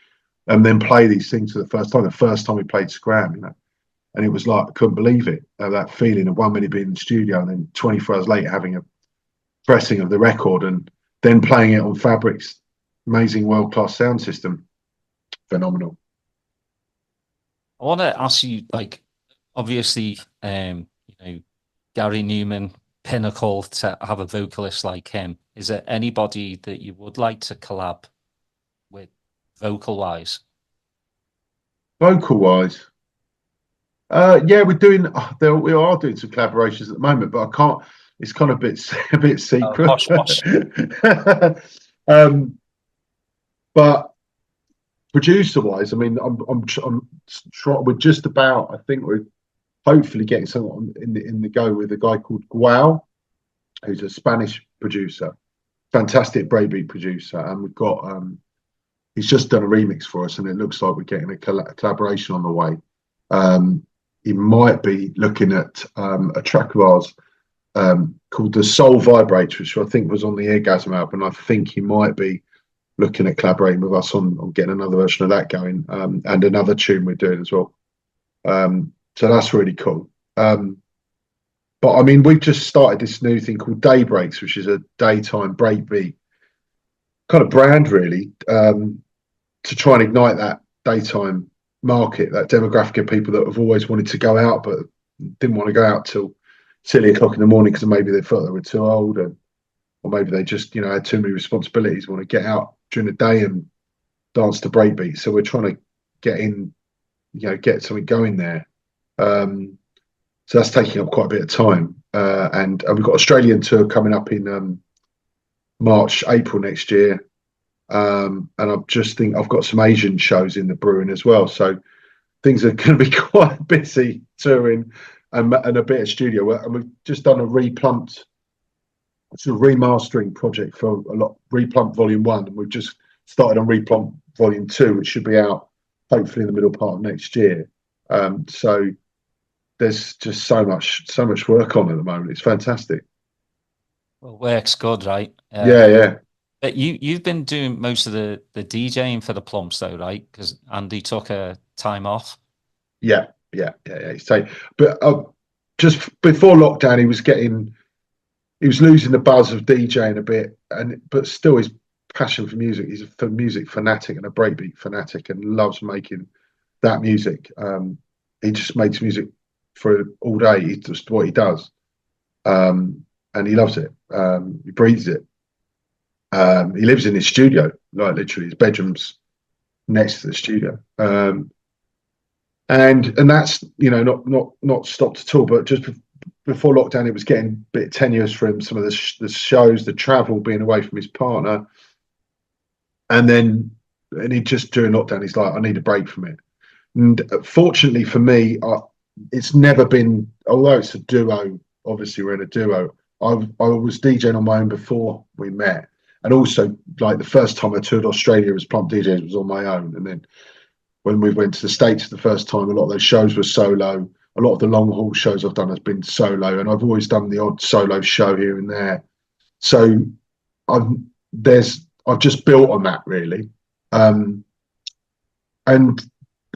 and then play these things for the first time. The first time we played Scram, and it was like I couldn't believe it. That feeling of 1 minute being in the studio and then 24 hours later having a pressing of the record and then playing it on Fabric's amazing world-class sound system. Phenomenal. I want to ask you, like, obviously, Gary Newman, pinnacle to have a vocalist like him. Is there anybody that you would like to collab with vocal-wise? Vocal-wise? Yeah, we are doing some collaborations at the moment, but I can't. It's kind of a bit secret. But producer-wise, I mean, we're just about. I think we're hopefully getting someone in the go with a guy called Guau, who's a Spanish producer, fantastic breakbeat producer, and we've got. He's just done a remix for us, and it looks like we're getting a collaboration on the way. He might be looking at a track of ours called The Soul Vibrates, which I think was on the Eargasm album. I think he might be looking at collaborating with us on getting another version of that going, and another tune we're doing as well. So that's really cool. But I mean, we've just started this new thing called Daybreaks, which is a daytime breakbeat kind of brand, really, to try and ignite that daytime market, that demographic of people that have always wanted to go out but didn't want to go out till silly o'clock in the morning because maybe they felt they were too old, or maybe they just had too many responsibilities, want to get out during the day and dance to breakbeat. So we're trying to get in, get something going there. So that's taking up quite a bit of time, and we've got Australian tour coming up in March, April next year. And I've got some Asian shows in the brewing as well. So things are going to be quite busy touring and a bit of studio work. And we've just done a replumped sort of remastering project for Replump Volume 1. And we've just started on Replump Volume 2, which should be out hopefully in the middle part of next year. So there's just so much work on at the moment. It's fantastic. Well, work's good, right? Yeah. But you've been doing most of the DJing for the Plumps, though, right? Because Andy took a time off. Yeah. But just before lockdown, he was losing the buzz of DJing a bit, but still his passion for music. He's a music fanatic and a breakbeat fanatic, and loves making that music. He just makes music for all day. It's just what he does, and he loves it. He breathes it. He lives in his studio, like literally his bedroom's next to the studio, and that's not stopped at all. But just before lockdown, it was getting a bit tenuous for him. Some of the shows, the travel, being away from his partner, and he just during lockdown, he's like, I need a break from it. And fortunately for me, it's never been. Although it's a duo, obviously we're in a duo. I was DJing on my own before we met. And also, like the first time I toured Australia as Plump DJs was on my own. And then when we went to the States the first time, a lot of those shows were solo. A lot of the long haul shows I've done has been solo. And I've always done the odd solo show here and there. So I've just built on that, really. And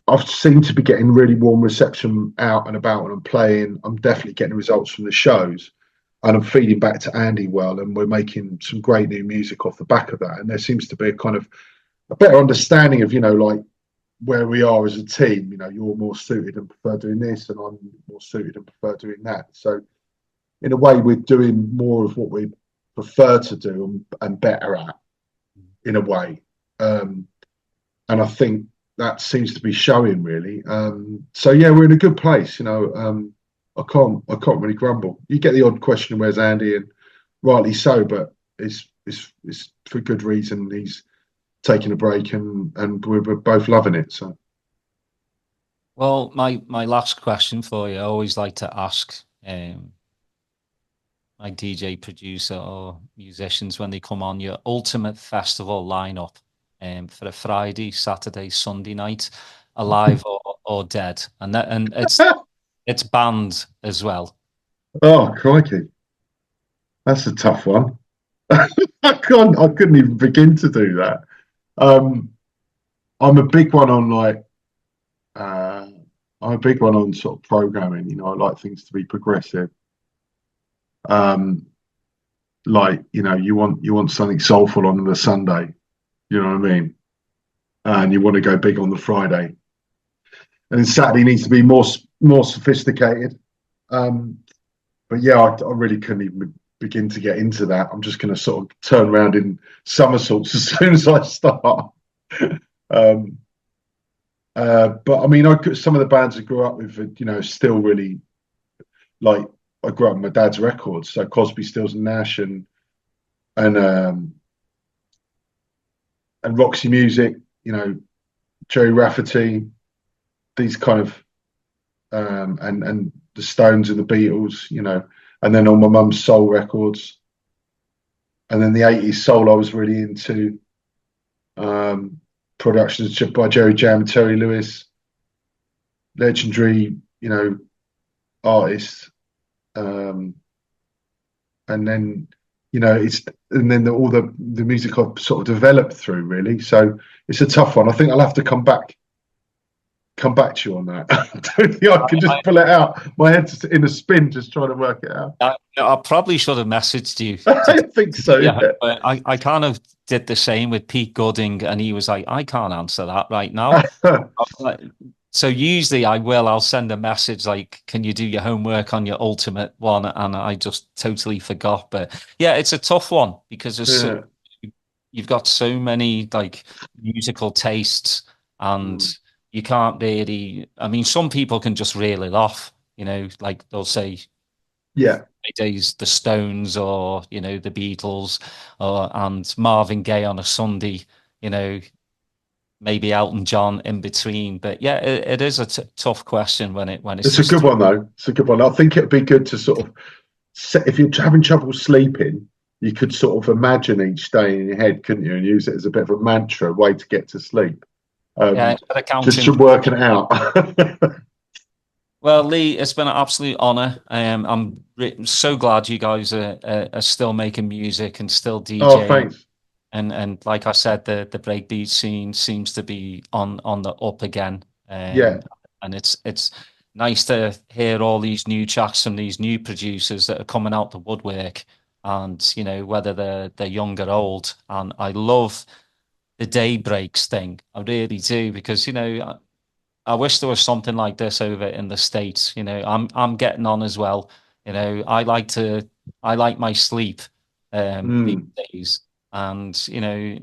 I've seemed to be getting really warm reception out and about when I'm playing. I'm definitely getting results from the shows. And I'm feeding back to Andy well, and we're making some great new music off the back of that. And there seems to be a kind of a better understanding of, like where we are as a team. You're more suited and prefer doing this, and I'm more suited and prefer doing that. So in a way, we're doing more of what we prefer to do and better at, in a way. And I think that seems to be showing, really. So yeah, we're in a good place, I can't really grumble. You get the odd question, where's Andy? And rightly so, but it's for good reason. He's taking a break, and we're both loving it. So, well, my last question for you, I always like to ask my DJ producer or musicians when they come on, your ultimate festival lineup for a Friday, Saturday, Sunday night, alive or dead, and it's it's band as well. Oh, crikey. That's a tough one. I couldn't even begin to do that. I'm a big one on I'm a big one on sort of programming. You know, I like things to be progressive. Um, you want something soulful on the Sunday. You know what I mean? And you want to go big on the Friday, and then Saturday needs to be more sophisticated. But yeah, I really couldn't even begin to get into that. I'm just going to sort of turn around in somersaults as soon as I start. But I mean, some of the bands I grew up with, you know, still really like. I grew up with my dad's records, so Crosby, Stills and Nash, and Roxy Music, you know, Jerry Rafferty, these kind of, and the Stones and the Beatles, you know, and then on my mum's soul records, and then the 80s soul I was really into, productions by Jerry Jam and Terry Lewis, legendary, you know, artists, and then, you know, all the music I've sort of developed through, really. So it's a tough one. I think I'll have to come back to you on that. I don't think I can just pull it out. My head's in a spin just trying to work it out. I probably should have messaged you. I think so. Yeah, but I kind of did the same with Pete Gooding, and he was like, I can't answer that right now. So usually I'll send a message like, can you do your homework on your ultimate one? And I just totally forgot. But yeah, it's a tough one because you've got so many like musical tastes, and you can't really, I mean, some people can just reel it off, you know, like they'll say, yeah, days the Stones, or, you know, the Beatles, and Marvin Gaye on a Sunday, you know, maybe Elton John in between. But yeah, it is a tough question when it's a good one though. It's a good one. I think it'd be good to sort of if you're having trouble sleeping, you could sort of imagine each day in your head, couldn't you, and use it as a bit of a mantra, a way to get to sleep. Just to work it out. Well, Lee, it's been an absolute honor. I'm so glad you guys are still making music and still DJing. Oh, thanks. And like I said, the breakbeat scene seems to be on the up again. Yeah. And it's nice to hear all these new tracks from these new producers that are coming out the woodwork, and, you know, whether they're young or old. And I love the day breaks thing. I really do, because, you know, I wish there was something like this over in the States. You know, I'm getting on as well. You know, I like my sleep these days. And, you know,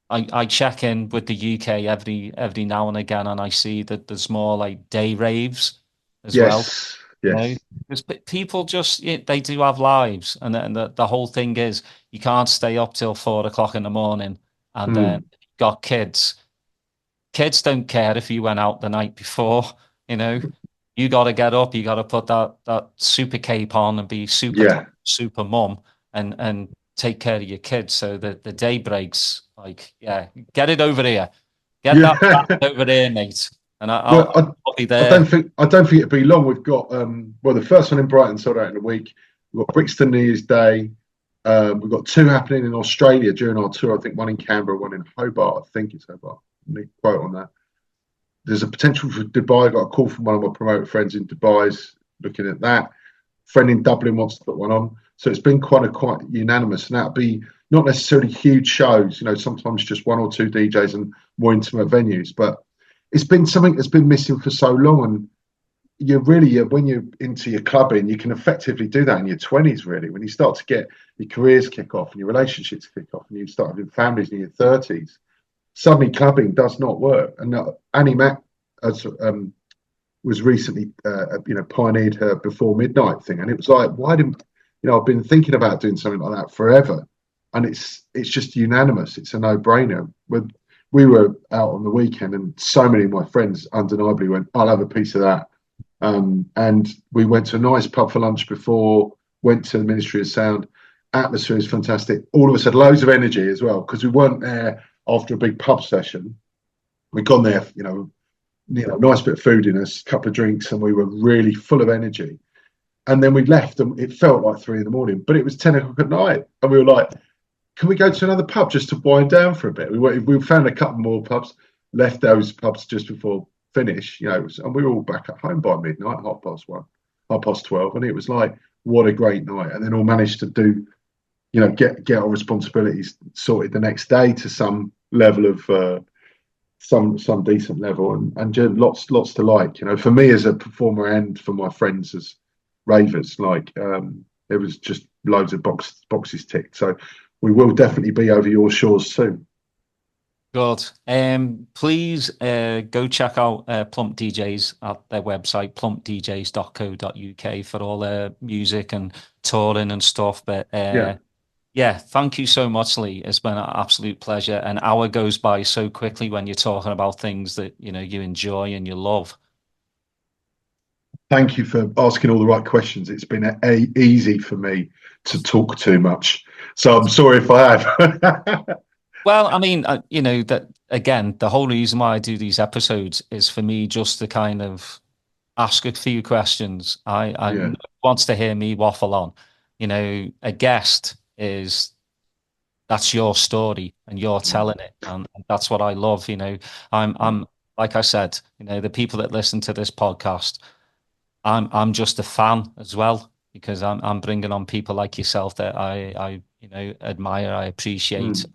I check in with the UK every now and again, and I see that there's more like day raves as well. Yes. You know? Because people just, they do have lives, and the whole thing is you can't stay up till 4 o'clock in the morning, and then you've got kids. Kids don't care if you went out the night before. You know, you got to get up, you got to put that super cape on and be super mum, and take care of your kids. So the day breaks, like, get it over here, get that over there, mate. And I'll be there. I don't think it'll be long. We've got the first one in Brighton sold out in a week. We've got Brixton New Year's Day. We've got 2 happening in Australia during our tour. I think one in Canberra, one in Hobart. I think it's Hobart. Need a quote on that. There's a potential for Dubai. I got a call from one of my promoter friends in Dubai's looking at that. Friend in Dublin wants to put one on. So it's been quite unanimous, and that'll be not necessarily huge shows. You know, sometimes just 1 or 2 DJs and more intimate venues. But it's been something that's been missing for so long, and when you're into your clubbing, you can effectively do that in your 20s. Really, when you start to get your careers kick off and your relationships kick off, and you start having families in your 30s. Suddenly clubbing does not work. And Annie Mac was recently, pioneered her Before Midnight thing. And it was like, why didn't, I've been thinking about doing something like that forever. And it's just unanimous. It's a no-brainer. We were out on the weekend, and so many of my friends undeniably went, I'll have a piece of that. And we went to a nice pub for lunch before, went to the Ministry of Sound. Atmosphere is fantastic. All of us had loads of energy as well, because we weren't there after a big pub session. We'd gone there, nice bit of food in us, a couple of drinks, and we were really full of energy. And then we left, and it felt like 3 a.m, but it was 10 o'clock at night, and we were like, "Can we go to another pub just to wind down for a bit?" We found a couple more pubs, left those pubs just before finish, and we were all back at home by midnight, 1:30, 12:30, and it was like, what a great night. And then all managed to do, get our responsibilities sorted the next day to some level of some decent level, and lots to like. For me as a performer and for my friends as ravers, it was just loads of boxes ticked. So we will definitely be over your shores soon. Good. Please go check out Plump DJs at their website, plumpdjs.co.uk, for all their music and touring and stuff. But yeah, thank you so much, Lee. It's been an absolute pleasure. An hour goes by so quickly when you're talking about things that you enjoy and you love. Thank you for asking all the right questions. It's been easy for me to talk too much, so I'm sorry if I have. Well, I mean, that again, the whole reason why I do these episodes is for me just to kind of ask a few questions. I wants to hear me waffle on. A guest that's your story and you're telling it, and that's what I love. I'm like I said, the people that listen to this podcast, I'm just a fan as well, because I'm bringing on people like yourself that I admire, I appreciate.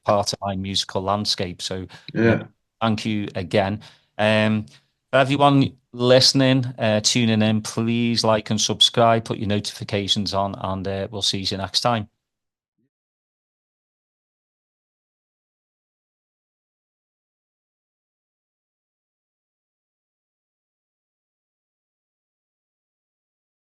Part of my musical landscape. So thank you again. For everyone listening, tuning in, please like and subscribe, put your notifications on, and we'll see you next time.